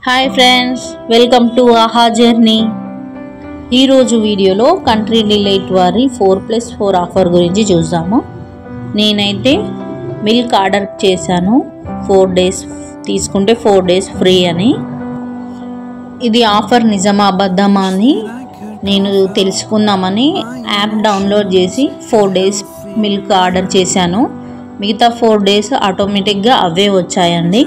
Hi friends, welcome to ఆహా journey. ఈరోజు వీడియోలో కంట్రీ డిలైట్ వారి 4+4 ఆఫర్ గురించి చూద్దాము. నేనైతే మిల్క్ ఆర్డర్ చేశాను. 4 days తీసుకుంటే 4 days ఫ్రీ అని. ఇది ఆఫర్ నిజమా అబద్ధమా అని నేను తెలుసుకుందామని యాప్ డౌన్లోడ్ చేసి 4 days మిల్క్ ఆర్డర్ చేశాను. మిగతా 4 days ఆటోమేటిక్గా అవే వచ్చాయండి.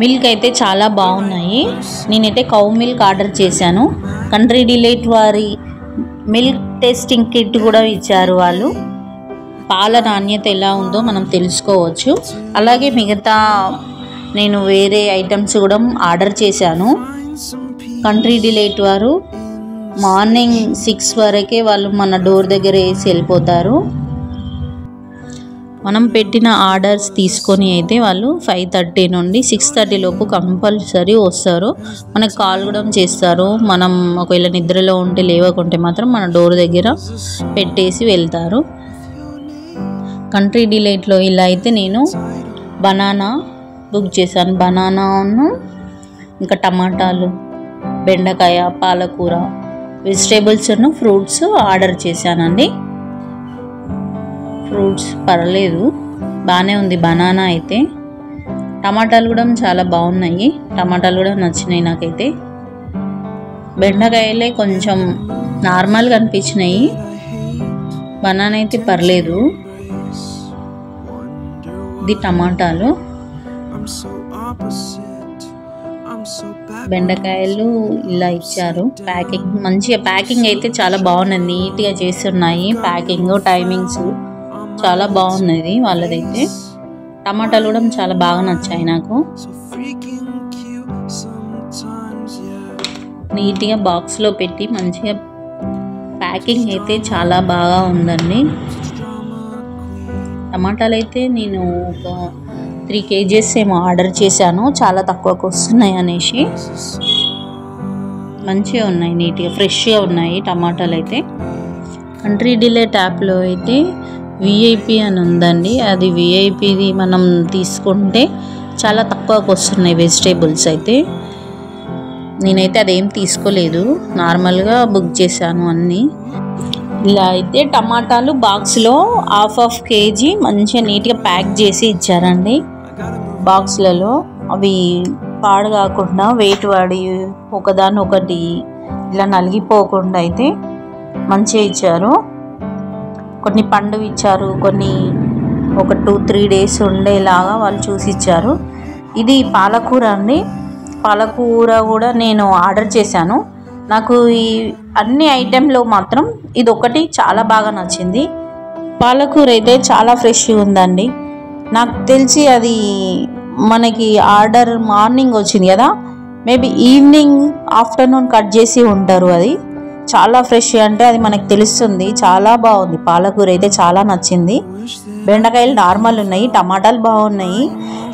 మిల్క్ అయితే చాలా బాగున్నాయి. నేనైతే కౌ మిల్క్ ఆర్డర్ చేశాను. కంట్రీ డిలైట్ వారి మిల్క్ టెస్టింగ్ కిట్ కూడా ఇచ్చారు వాళ్ళు. పాల నాణ్యత ఎలా ఉందో మనం తెలుసుకోవచ్చు. అలాగే మిగతా నేను వేరే ఐటమ్స్ కూడా ఆర్డర్ చేశాను. కంట్రీ డిలైట్ వారు మార్నింగ్ 6 వరకే వాళ్ళు మన డోర్ దగ్గర వేసి వెళ్ళిపోతారు. మనం పెట్టిన ఆర్డర్స్ తీసుకొని అయితే వాళ్ళు 5:30 నుండి 6:30 లోపు కంపల్సరీ వస్తారు. మనకు కాల్ కూడా చేస్తారు. మనం ఒకవేళ నిద్రలో ఉంటే లేవకుంటే మాత్రం మన డోర్ దగ్గర పెట్టేసి వెళ్తారు. కంట్రీ డిలైట్లో ఇలా అయితే నేను బనానా బుక్ చేశాను. బనానాను ఇంకా టమాటాలు, బెండకాయ, పాలకూర, వెజిటేబుల్స్ను, ఫ్రూట్స్ ఆర్డర్ చేశానండి. ఫ్రూట్స్ పర్లేదు, బాగానే ఉంది. బనానా అయితే, టమాటాలు కూడా చాలా బాగున్నాయి. టమాటాలు కూడా నచ్చినాయి నాకైతే. బెండకాయలే కొంచెం నార్మల్గా అనిపించినాయి. బనానా అయితే పర్లేదు. ఇది టమాటాలు, బెండకాయలు ఇలా ఇచ్చారు. ప్యాకింగ్ మంచిగా, ప్యాకింగ్ అయితే చాలా బాగున్నది. నీట్గా చేస్తున్నాయి. ప్యాకింగ్, టైమింగ్స్ చాలా బాగున్నది వాళ్ళదైతే. టమాటాలు కూడా చాలా బాగా నచ్చాయి నాకు. నీట్గా బాక్స్లో పెట్టి మంచిగా ప్యాకింగ్ అయితే చాలా బాగా ఉందండి. టమాటాలు అయితే నేను ఒక 3 kgs ఏమో ఆర్డర్ చేశాను. చాలా తక్కువకు వస్తున్నాయి అనేసి. మంచిగా ఉన్నాయి, నీట్గా ఫ్రెష్గా ఉన్నాయి టమాటాలు అయితే. కంట్రీ డిలైట్ యాప్లో అయితే విఐపి అని ఉందండి. అది విఐపిది మనం తీసుకుంటే చాలా తక్కువకు వస్తున్నాయి వెజిటేబుల్స్ అయితే. నేనైతే అదేం తీసుకోలేదు, నార్మల్గా బుక్ చేశాను అన్నీ. ఇలా అయితే టమాటాలు బాక్స్లో ½ kg మంచిగా నీట్గా ప్యాక్ చేసి ఇచ్చారండి. బాక్స్లలో అవి పాడు కాకుండా వెయిట్ పడి ఒకదాని ఒకటి ఇలా నలిగిపోకుండా అయితే మంచిగా ఇచ్చారు. కొన్ని పండు ఇచ్చారు, కొన్ని ఒక 2-3 days ఉండేలాగా వాళ్ళు చూసి ఇచ్చారు. ఇది పాలకూర అండి. పాలకూర కూడా నేను ఆర్డర్ చేశాను. నాకు ఈ అన్ని ఐటెంలో మాత్రం ఇది ఒకటి చాలా బాగా నచ్చింది. పాలకూర అయితే చాలా ఫ్రెష్గా ఉందండి. నాకు తెలిసి అది మనకి ఆర్డర్ మార్నింగ్ వచ్చింది కదా, మేబీ ఈవినింగ్ ఆఫ్టర్నూన్ కట్ చేసి ఉంటారు. అది చాలా ఫ్రెష్ అంటే అది మనకు తెలుస్తుంది. చాలా బాగుంది. పాలకూర అయితే చాలా నచ్చింది. బెండకాయలు నార్మల్ ఉన్నాయి, టమాటాలు బాగున్నాయి.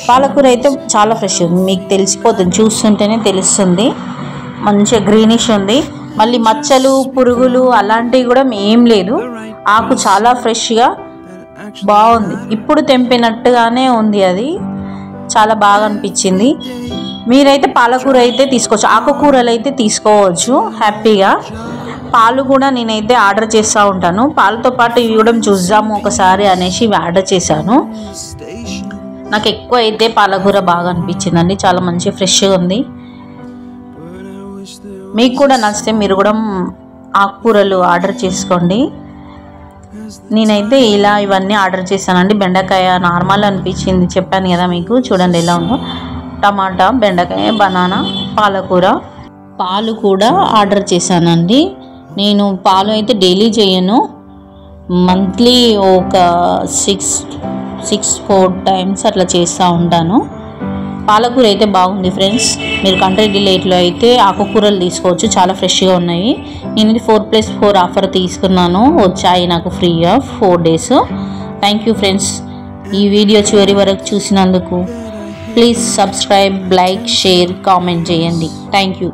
పాలకూర అయితే చాలా ఫ్రెష్ ఉంది, మీకు తెలిసిపోతుంది, చూస్తుంటేనే తెలుస్తుంది. మంచిగా గ్రీనిష్ ఉంది. మళ్ళీ మచ్చలు, పురుగులు అలాంటివి కూడా ఏం లేదు. ఆకు చాలా ఫ్రెష్గా బాగుంది. ఇప్పుడు తెంపినట్టుగానే ఉంది. అది చాలా బాగా అనిపించింది. మీరైతే పాలకూర అయితే తీసుకోవచ్చు, ఆకుకూరలు అయితే తీసుకోవచ్చు హ్యాపీగా. పాలు కూడా నేనైతే ఆర్డర్ చేస్తూ ఉంటాను. పాలతో పాటు ఇవి కూడా చూద్దాము ఒకసారి అనేసి ఇవి ఆర్డర్ చేశాను. నాకు ఎక్కువ అయితే పాలకూర బాగా అనిపించిందండి. చాలా మంచి ఫ్రెష్గా ఉంది. మీకు కూడా నచ్చితే మీరు కూడా ఆకుకూరలు ఆర్డర్ చేసుకోండి. నేనైతే ఇలా ఇవన్నీ ఆర్డర్ చేశానండి. బెండకాయ నార్మల్ అనిపించింది, చెప్పాను కదా మీకు. చూడండి ఎలా ఉందో. టమాటా, బెండకాయ, బనానా, పాలకూర. పాలు కూడా ఆర్డర్ చేశానండి. నేను పాలు అయితే డైలీ చేయను, మంత్లీ ఒక 6-4 times అట్లా చేస్తూ ఉంటాను. పాలకూర అయితే బాగుంది ఫ్రెండ్స్. మీరు కంట్రీ డిలైట్లో అయితే ఆకుకూరలు తీసుకోవచ్చు, చాలా ఫ్రెష్గా ఉన్నాయి. నేను ఇది 4+4 ఆఫర్ తీసుకున్నాను, వచ్చాయి నాకు ఫ్రీగా 4 days. Thank you friends. ఈ వీడియో చివరి వరకు చూసినందుకు. Please subscribe, like, share, comment చేయండి. Thank you.